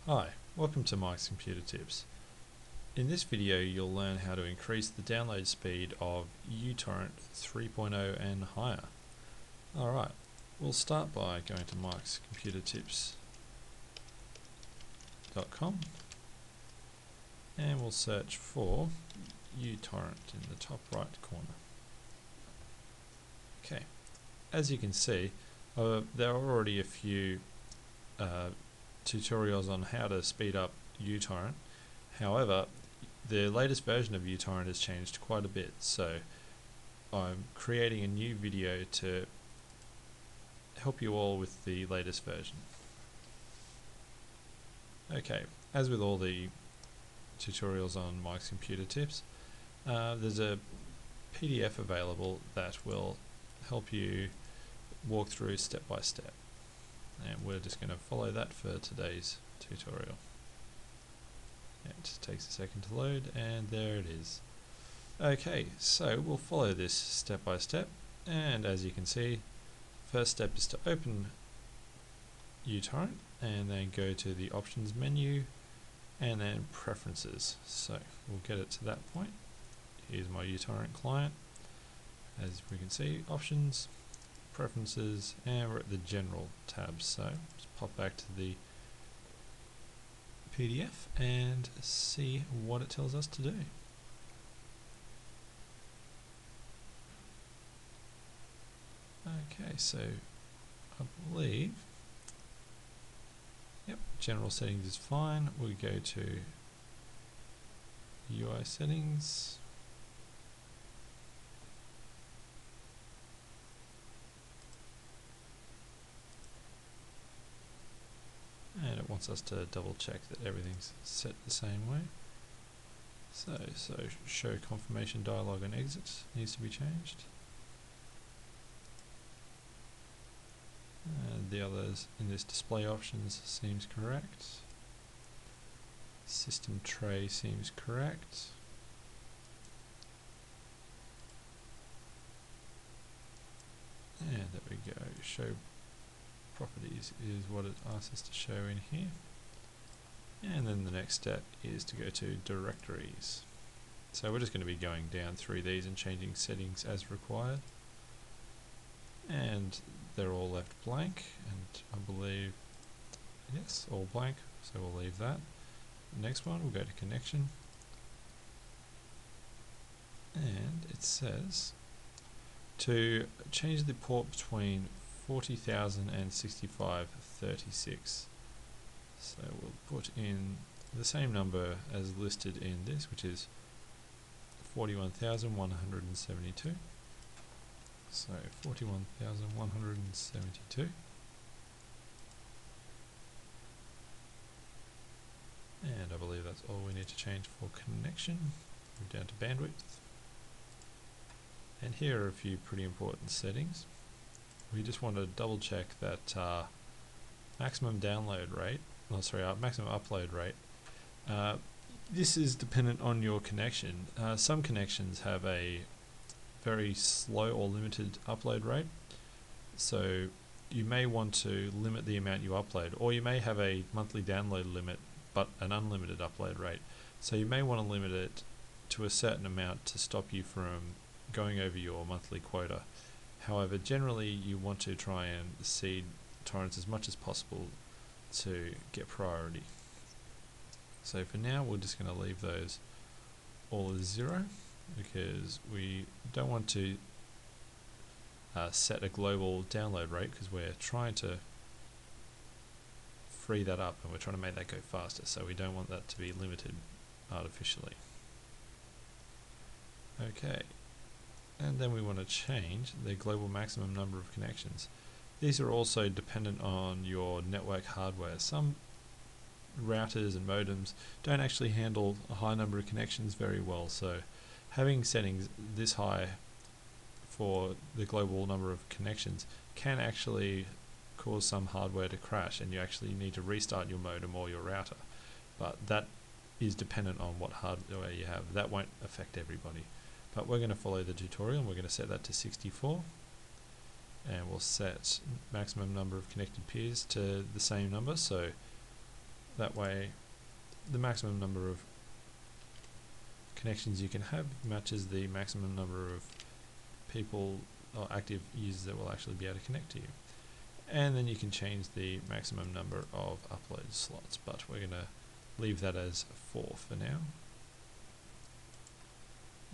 Hi, welcome to Mike's Computer Tips. In this video you'll learn how to increase the download speed of uTorrent 3.0 and higher. Alright, we'll start by going to mikescomputertips.com and we'll search for uTorrent in the top right corner. Okay, as you can see there are already a few tutorials on how to speed up uTorrent. However, the latest version of uTorrent has changed quite a bit, so I'm creating a new video to help you all with the latest version. Okay, as with all the tutorials on Mike's Computer Tips, there's a PDF available that will help you walk through step by step. And we're just going to follow that for today's tutorial. It just takes a second to load, and there it is. Okay, so we'll follow this step by step, and as you can see, first step is to open uTorrent and then go to the options menu and then preferences. So we'll get it to that point. Here's my uTorrent client. As we can see, options, preferences, and we're at the general tab. So just pop back to the PDF and see what it tells us to do. Okay, so I believe, yep, general settings is fine. We go to UI settings. And it wants us to double check that everything's set the same way. So show confirmation dialog and exit needs to be changed. And the others in this display options seems correct. System tray seems correct. And there we go. Show properties is what it asks us to show in here. And then the next step is to go to directories. So we're just going to be going down through these and changing settings as required. And they're all left blank, and I believe, yes, all blank, so we'll leave that. Next one, we'll go to connection. And it says to change the port between 40,000 and 6536. So we'll put in the same number as listed in this, which is 41,172. So 41,172. And I believe that's all we need to change for connection. Move down to bandwidth. And here are a few pretty important settings. We just want to double check that maximum download rate, maximum upload rate. This is dependent on your connection. Some connections have a very slow or limited upload rate, so you may want to limit the amount you upload, or you may have a monthly download limit but an unlimited upload rate. So you may want to limit it to a certain amount to stop you from going over your monthly quota. However, generally you want to try and seed torrents as much as possible to get priority. So for now we're just going to leave those all as 0 because we don't want to set a global download rate, because we're trying to free that up and we're trying to make that go faster, so we don't want that to be limited artificially. Okay. And then we want to change the global maximum number of connections. These are also dependent on your network hardware. Some routers and modems don't actually handle a high number of connections very well, so having settings this high for the global number of connections can actually cause some hardware to crash, and you actually need to restart your modem or your router. But that is dependent on what hardware you have. That won't affect everybody. But we're going to follow the tutorial, and we're going to set that to 64, and we'll set maximum number of connected peers to the same number, so That way the maximum number of connections you can have matches the maximum number of people or active users that will actually be able to connect to you. And then you can change the maximum number of upload slots, but we're going to leave that as 4 for now.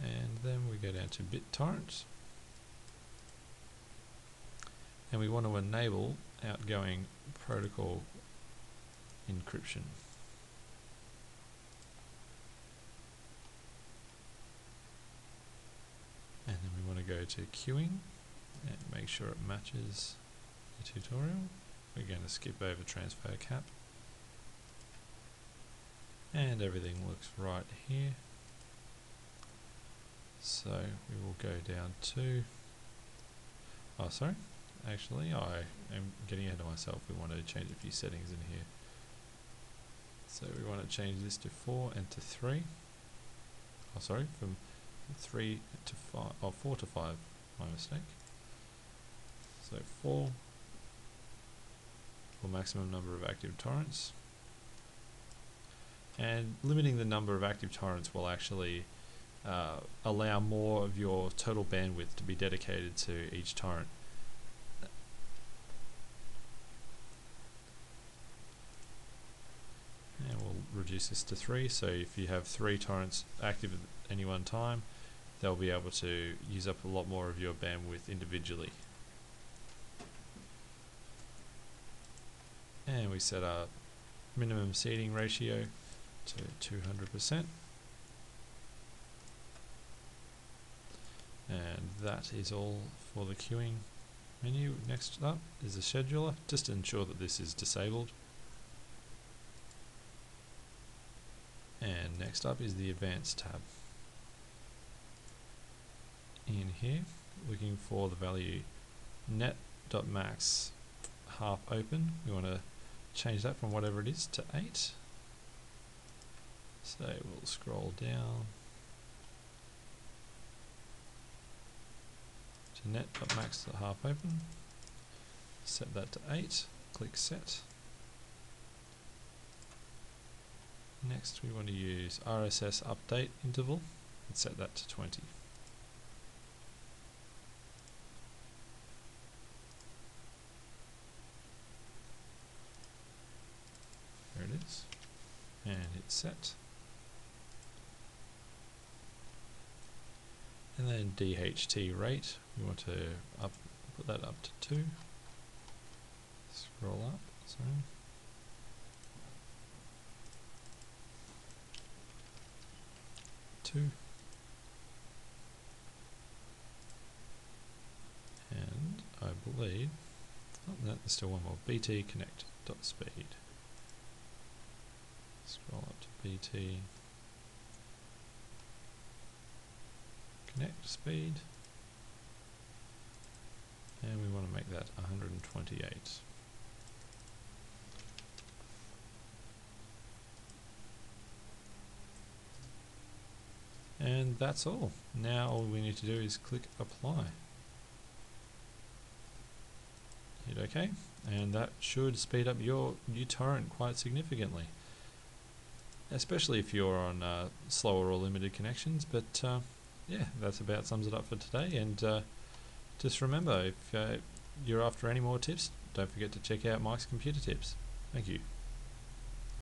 And then we go down to BitTorrent, and we want to enable outgoing protocol encryption. And then we want to go to queuing and make sure it matches the tutorial. We're going to skip over transfer cap, and everything looks right here. So we will go down to, oh sorry, actually I am getting ahead of myself. We want to change a few settings in here. So we want to change this to 4 and to 3. Oh sorry, from 3 to 5, oh 4 to 5, my mistake. So 4 for maximum number of active torrents. And limiting the number of active torrents will actually allow more of your total bandwidth to be dedicated to each torrent. And we'll reduce this to 3, so if you have 3 torrents active at any one time, they'll be able to use up a lot more of your bandwidth individually. And we set our minimum seeding ratio to 200%. And that is all for the queuing menu. Next up is the scheduler, just to ensure that this is disabled. And next up is the advanced tab. In here, looking for the value net.max half open. We want to change that from whatever it is to 8. So we'll scroll down to net.max half open, set that to 8, click set. Next we want to use RSS update interval and set that to 20. There it is, and hit set. And then DHT rate, we want to put that up to 2. Scroll up, sorry. 2. And I believe, oh, no, there's still one more, BT connect dot speed. Scroll up to BT connect speed, and we want to make that 128. And that's all. Now all we need to do is click apply. Hit OK, and that should speed up your uTorrent quite significantly, especially if you're on slower or limited connections. But yeah, that's about sums it up for today. And just remember, if you're after any more tips, don't forget to check out Mike's Computer Tips. Thank you.